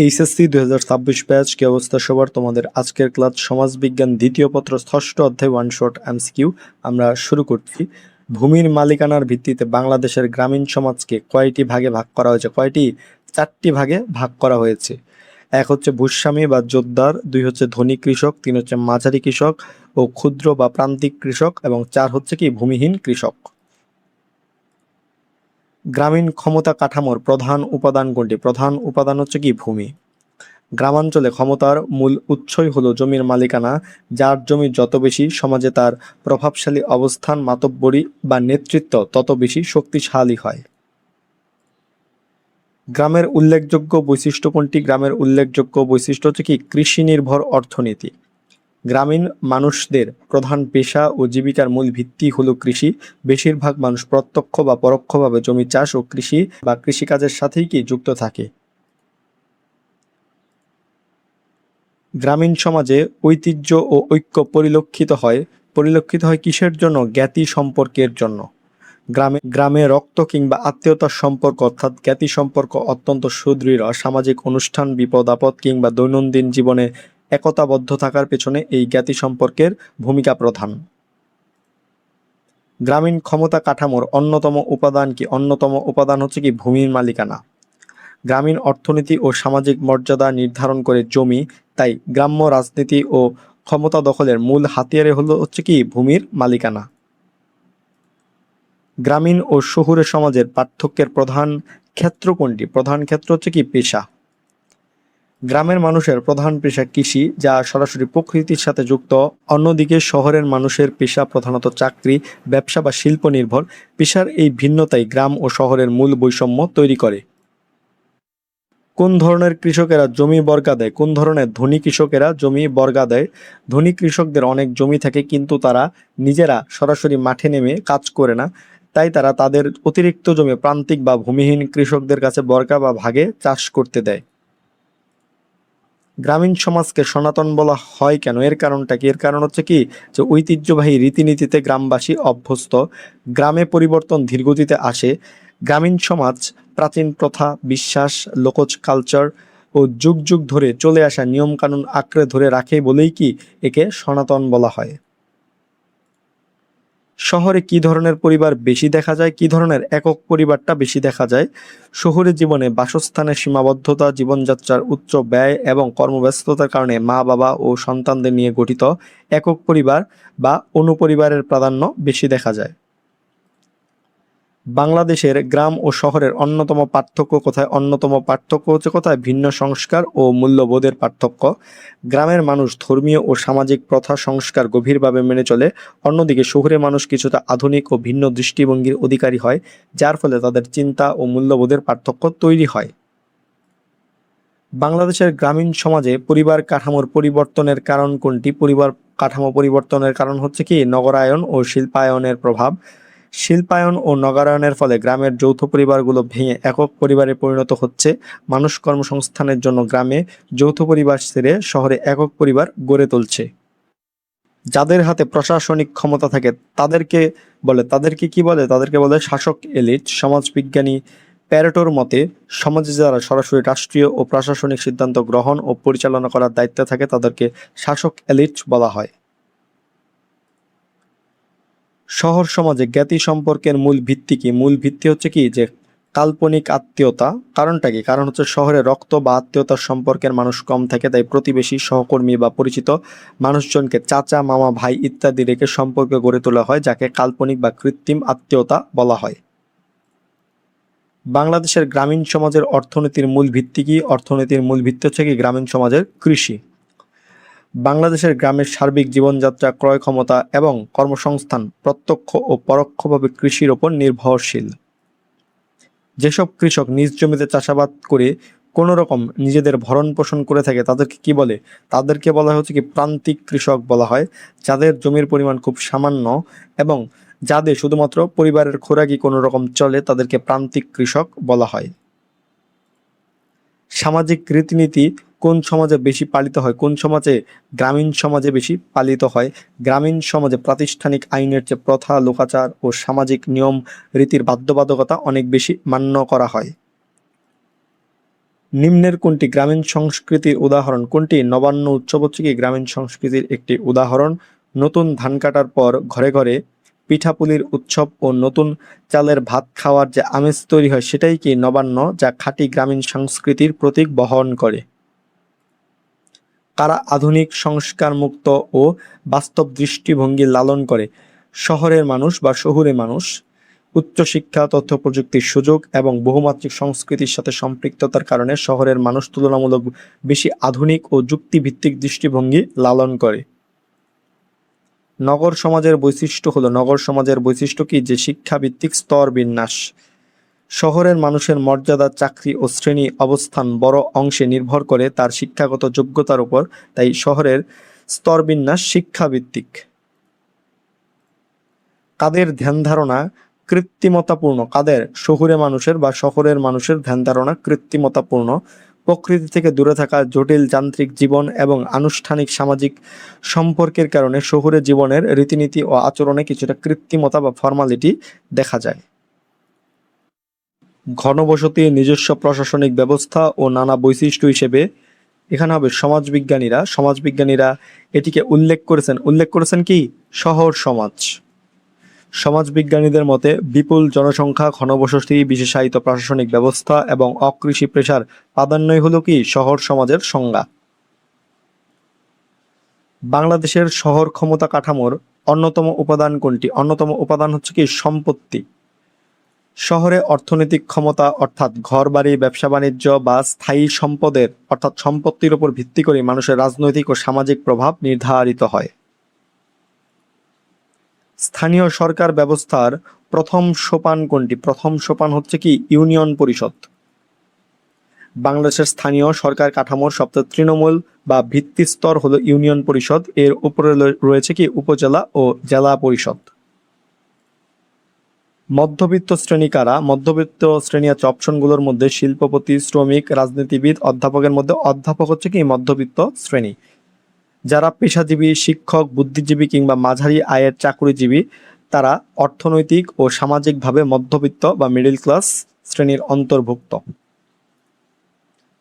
HSC 2026 batch কি অবস্থা সবার? তোমাদের আজকের ক্লাস সমাজবিজ্ঞান দ্বিতীয় পত্র ষষ্ঠ অধ্যায় ওয়ান শর্ট এমসিকিউ আমরা শুরু করছি। ভূমির মালিকানার ভিত্তিতে বাংলাদেশের গ্রামীণ সমাজকে কয়টি ভাগে ভাগ করা হয়েছে? চারটি ভাগে ভাগ করা হয়েছে। এক হচ্ছে ভূস্বামী বা জোতদার, দুই হচ্ছে ধনী কৃষক, তিন হচ্ছে মাঝারি কৃষক ও ক্ষুদ্র বা প্রান্তিক কৃষক, এবং চার হচ্ছে কি ভূমিহীন কৃষক। গ্রামীণ ক্ষমতা কাঠামোর প্রধান উপাদান কোনটি? প্রধান উপাদান হচ্ছে কি ভূমি। গ্রামাঞ্চলে ক্ষমতার মূল উৎসই হলো জমির মালিকানা। যার জমি যত বেশি, সমাজে তার প্রভাবশালী অবস্থান, মাতব্বরি বা নেতৃত্ব তত বেশি শক্তিশালী হয়। গ্রামের উল্লেখযোগ্য বৈশিষ্ট্য কোনটি? গ্রামের উল্লেখযোগ্য বৈশিষ্ট্য হচ্ছে কি কৃষি নির্ভর অর্থনীতি। গ্রামীণ মানুষদের প্রধান পেশা ও জীবিকার মূল ভিত্তি হলো কৃষি। বেশিরভাগ মানুষ প্রত্যক্ষ বা পরোক্ষভাবে জমি চাষ ও কৃষি বা কৃষিকাজের সাথেই কি যুক্ত থাকে। গ্রামীণ সমাজে ঐতিহ্য ও ঐক্য পরিলক্ষিত হয় কিসের জন্য? জ্ঞাতি সম্পর্কের জন্য। গ্রামে রক্ত কিংবা আত্মীয়তার সম্পর্ক অর্থাৎ জ্ঞাতি সম্পর্ক অত্যন্ত সুদৃঢ়। সামাজিক অনুষ্ঠান, বিপদ আপদ কিংবা দৈনন্দিন জীবনে একতাবদ্ধ থাকার পেছনে এই জ্ঞাতি সম্পর্কের ভূমিকা প্রধান। গ্রামীণ ক্ষমতা কাঠামোর অন্যতম উপাদান কি? অন্যতম উপাদান হচ্ছে কি ভূমির মালিকানা। গ্রামীণ অর্থনীতি ও সামাজিক মর্যাদা নির্ধারণ করে জমি। তাই গ্রাম্য রাজনীতি ও ক্ষমতা দখলের মূল হাতিয়ারে হচ্ছে কি ভূমির মালিকানা। গ্রামীণ ও শহুরে সমাজের পার্থক্যের প্রধান ক্ষেত্র কোনটি? প্রধান ক্ষেত্র হচ্ছে কি পেশা। গ্রামের মানুষের প্রধান পেশা কৃষি, যা সরাসরি প্রকৃতির সাথে যুক্ত। অন্যদিকে শহরের মানুষের পেশা প্রধানত চাকরি, ব্যবসা বা শিল্প নির্ভর। পেশার এই ভিন্নতাই গ্রাম ও শহরের মূল বৈষম্য তৈরি করে। কোন ধরনের কৃষকেরা জমি বর্গা দেয়? কোন ধরনের? ধনী কৃষকেরা জমি বর্গা দেয়। ধনী কৃষকদের অনেক জমি থাকে, কিন্তু তারা নিজেরা সরাসরি মাঠে নেমে কাজ করে না। তাই তারা তাদের অতিরিক্ত জমি প্রান্তিক বা ভূমিহীন কৃষকদের কাছে বর্গা বা ভাগে চাষ করতে দেয়। গ্রামীণ সমাজকে সনাতন বলা হয় কেন? এর কারণটা কি? এর কারণ হচ্ছে কি যে ঐতিহ্যবাহী রীতিনীতিতে গ্রামবাসী অভ্যস্ত। গ্রামে পরিবর্তন ধীরগতিতে আসে। গ্রামীণ সমাজ প্রাচীন প্রথা, বিশ্বাস, লোকজ কালচার ও যুগ যুগ ধরে চলে আসা নিয়মকানুন আঁকড়ে ধরে রাখে বলেই কি একে সনাতন বলা হয়। শহরে কি ধরনের পরিবার বেশি দেখা যায়? কি ধরনের? একক পরিবারটা বেশি দেখা যায়। শহুরে জীবনে বাসস্থানের সীমাবদ্ধতা, জীবনযাত্রার উচ্চ ব্যয় এবং কর্মব্যস্ততার কারণে মা বাবা ও সন্তানদের নিয়ে গঠিত একক পরিবার বা অনুপরিবারের প্রাধান্য বেশি দেখা যায়। বাংলাদেশের গ্রাম ও শহরের অন্যতম পার্থক্য কোথায়? অন্যতম পার্থক্য হচ্ছে কোথায়? ভিন্ন সংস্কার ও মূল্যবোধের পার্থক্য। গ্রামের মানুষ ধর্মীয় ও সামাজিক প্রথা সংস্কার গভীরভাবে মেনে চলে। অন্যদিকে শহুরে মানুষ কিছুটা আধুনিক ও ভিন্ন দৃষ্টিভঙ্গির অধিকারী হয়, যার ফলে তাদের চিন্তা ও মূল্যবোধের পার্থক্য তৈরি হয়। বাংলাদেশের গ্রামীণ সমাজে পরিবার কাঠামোর পরিবর্তনের কারণ কোনটি? পরিবার কাঠামো পরিবর্তনের কারণ হচ্ছে কি নগরায়ন ও শিল্পায়নের প্রভাব। শিল্পায়ন ও নগরায়নের ফলে গ্রামের যৌথ পরিবারগুলো ভেঙে একক পরিবারে পরিণত হচ্ছে। মানুষ কর্মসংস্থানের জন্য গ্রামে যৌথ পরিবার ছেড়ে শহরে একক পরিবার গড়ে তুলছে। যাদের হাতে প্রশাসনিক ক্ষমতা থাকে তাদেরকে কি বলে? তাদেরকে বলে শাসক এলিট। সমাজবিজ্ঞানী প্যারেটোর মতে সমাজে যারা সরাসরি রাষ্ট্রীয় ও প্রশাসনিক সিদ্ধান্ত গ্রহণ ও পরিচালনা করার দায়িত্বে থাকে তাদেরকে শাসক এলিট বলা হয়। শহর সমাজে জ্ঞাতি সম্পর্কের মূল ভিত্তি কি? মূল ভিত্তি হচ্ছে কি যে কাল্পনিক আত্মীয়তা। কারণটা কি? কারণ হচ্ছে শহরে রক্ত বা আত্মীয়তার সম্পর্কের মানুষ কম থাকে, তাই প্রতিবেশী, সহকর্মী বা পরিচিত মানুষজনকে চাচা, মামা, ভাই ইত্যাদি রেখে সম্পর্ক গড়ে তোলা হয়, যাকে কাল্পনিক বা কৃত্রিম আত্মীয়তা বলা হয়। বাংলাদেশের গ্রামীণ সমাজের অর্থনীতির মূল ভিত্তি কি? অর্থনীতির মূল ভিত্তি হচ্ছে কি গ্রামীণ সমাজের কৃষি। বাংলাদেশের গ্রামের সার্বিক জীবনযাত্রা, ক্রয় ক্ষমতা এবং কর্মসংস্থান প্রত্যক্ষ ও পরোক্ষভাবে কৃষির ওপর নির্ভরশীল। যেসব কৃষক নিজ জমিতে চাষাবাদ করে কোনো রকম নিজেদের ভরণ পোষণ করে থাকে তাদেরকে কি বলে? তাদেরকে বলা হচ্ছে কি প্রান্তিক কৃষক বলা হয়। যাদের জমির পরিমাণ খুব সামান্য এবং যাদের শুধুমাত্র পরিবারের খোরাকি কোনো রকম চলে তাদেরকে প্রান্তিক কৃষক বলা হয়। সামাজিক রীতিনীতি কোন সমাজে বেশি পালিত হয়? কোন সমাজে? গ্রামীণ সমাজে বেশি পালিত হয়। গ্রামীণ সমাজে প্রাতিষ্ঠানিক আইনের চেয়ে প্রথা, লোকাচার ও সামাজিক নিয়ম রীতির বাধ্যবাধকতা অনেক বেশি মান্য করা হয়। নিম্নের কোনটি গ্রামীণ সংস্কৃতির উদাহরণ? কোনটি? নবান্ন উৎসব হচ্ছে কি গ্রামীণ সংস্কৃতির একটি উদাহরণ। নতুন ধান কাটার পর ঘরে ঘরে পিঠাপুলির উৎসব ও নতুন চালের ভাত খাওয়ার যে আমেজ তৈরি হয় সেটাই কি নবান্ন, যা খাঁটি গ্রামীণ সংস্কৃতির প্রতীক বহন করে। কারা আধুনিক সংস্কারমুক্ত ও বাস্তব দৃষ্টিভঙ্গি লালন করে? শহরের মানুষ বা শহুরে মানুষ। উচ্চশিক্ষা, তথ্য প্রযুক্তির সুযোগ এবং বহুমাত্রিক সংস্কৃতির সাথে সম্পৃক্ততার কারণে শহরের মানুষ তুলনামূলক বেশি আধুনিক ও যুক্তিভিত্তিক দৃষ্টিভঙ্গি লালন করে। নগর সমাজের বৈশিষ্ট্য হলো, নগর সমাজের বৈশিষ্ট্য কি? যে শিক্ষাভিত্তিক স্তর বিন্যাস। শহরের মানুষের মর্যাদা, চাকরি ও শ্রেণী অবস্থান বড় অংশে নির্ভর করে তার শিক্ষাগত যোগ্যতার উপর, তাই শহরের স্তরবিন্যাস শিক্ষাভিত্তিক। কাদের ধ্যান ধারণা কৃত্রিমতাপূর্ণ? কাদের? শহুরে মানুষের বা শহরের মানুষের ধ্যান ধারণা কৃত্রিমতাপূর্ণ। প্রকৃতি থেকে দূরে থাকা, জটিল যান্ত্রিক জীবন এবং আনুষ্ঠানিক সামাজিক সম্পর্কের কারণে শহুরে জীবনের রীতিনীতি ও আচরণে কিছুটা কৃত্রিমতা বা ফর্মালিটি দেখা যায়। ঘনবসতি, নিজস্ব প্রশাসনিক ব্যবস্থা ও নানা বৈশিষ্ট্য হিসেবে এখানে হবে সমাজবিজ্ঞানীরা এটিকে উল্লেখ করেছেন কি? শহর সমাজ। সমাজবিজ্ঞানীদের মতে বিপুল জনসংখ্যা, ঘনবসতি, বিশেষায়িত প্রশাসনিক ব্যবস্থা এবং অকৃষি পেশার প্রাধান্যই হলো কি শহর সমাজের সংজ্ঞা। বাংলাদেশের শহর ক্ষমতা কাঠামোর অন্যতম উপাদান কোনটি? অন্যতম উপাদান হচ্ছে কি সম্পত্তি। শহরে অর্থনৈতিক ক্ষমতা অর্থাৎ ঘরবাড়ি, ব্যবসা বাণিজ্য বা স্থায়ী সম্পদের অর্থাৎ সম্পত্তির উপর ভিত্তি করে মানুষের রাজনৈতিক ও সামাজিক প্রভাব নির্ধারিত হয়। স্থানীয় সরকার ব্যবস্থার প্রথম সোপান কোনটি? প্রথম সোপান হচ্ছে কি ইউনিয়ন পরিষদ। বাংলাদেশের স্থানীয় সরকার কাঠামোর সবচেয়ে তৃণমূল বা ভিত্তিস্তর হলো ইউনিয়ন পরিষদ। এর উপরে রয়েছে কি উপজেলা ও জেলা পরিষদ। মধ্যবিত্ত শ্রেণী কারা? মধ্যবিত্ত শ্রেণী আছে অপশনগুলোর মধ্যে শিল্পপতি, শ্রমিক, রাজনীতিবিদ, অধ্যাপকের মধ্যে অধ্যাপক হচ্ছে কি মধ্যবিত্ত শ্রেণী। যারা পেশাজীবী, শিক্ষক, বুদ্ধিজীবী কিংবা মাঝারি আয়ের চাকরিজীবী তারা অর্থনৈতিক ও সামাজিকভাবে মধ্যবিত্ত বা মিডল ক্লাস শ্রেণীর অন্তর্ভুক্ত।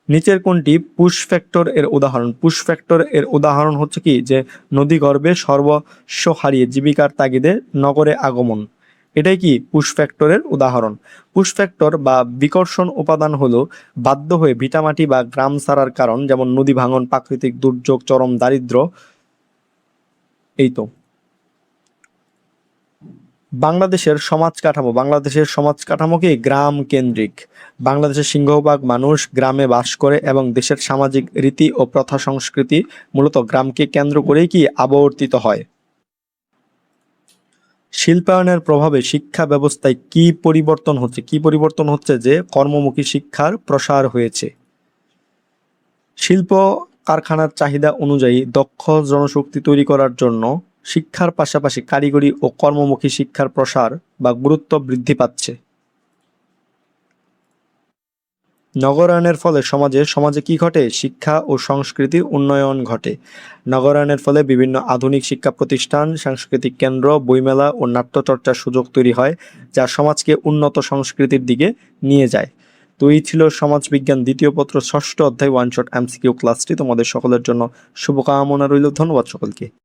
নিচের কোনটি পুশ ফ্যাক্টর এর উদাহরণ? পুশ ফ্যাক্টর এর উদাহরণ হচ্ছে কি যে নদীগর্ভে সর্বস্ব হারিয়ে জীবিকার তাগিদে নগরে আগমন, এটাই কি পুশ ফ্যাক্টরের উদাহরণ। পুশ ফ্যাক্টর বা বিকর্ষণ উপাদান হলো বাধ্য হয়ে ভিটামাটি বা গ্রাম ছাড়ার কারণ, যেমন নদী ভাঙন, প্রাকৃতিক দুর্যোগ, চরম দারিদ্র্য। এই তো বাংলাদেশের সমাজ কাঠামো কি গ্রাম কেন্দ্রিক। বাংলাদেশের সিংহভাগ মানুষ গ্রামে বাস করে এবং দেশের সামাজিক রীতি ও প্রথা সংস্কৃতি মূলত গ্রামকে কেন্দ্র করেই কি আবর্তিত হয়। শিল্পায়নের প্রভাবে শিক্ষা ব্যবস্থায় কি পরিবর্তন হচ্ছে? যে কর্মমুখী শিক্ষার প্রসার হয়েছে। শিল্প কারখানার চাহিদা অনুযায়ী দক্ষ জনশক্তি তৈরি করার জন্য শিক্ষার পাশাপাশি কারিগরি ও কর্মমুখী শিক্ষার প্রসার বা গুরুত্ব বৃদ্ধি পাচ্ছে। নগরায়নের ফলে সমাজে কি ঘটে? শিক্ষা ও সংস্কৃতির উন্নয়ন ঘটে। নগরায়নের ফলে বিভিন্ন আধুনিক শিক্ষা প্রতিষ্ঠান, সাংস্কৃতিক কেন্দ্র, বইমেলা ও নাট্যচর্চার সুযোগ তৈরি হয়, যা সমাজকে উন্নত সংস্কৃতির দিকে নিয়ে যায়। তো এই ছিল সমাজবিজ্ঞান দ্বিতীয় পত্র ৬ষ্ঠ অধ্যায় ওয়ান শট এমসিকিউ ক্লাসটি। তোমাদের সকলের জন্য শুভকামনা রইল। ধন্যবাদ সকলকে।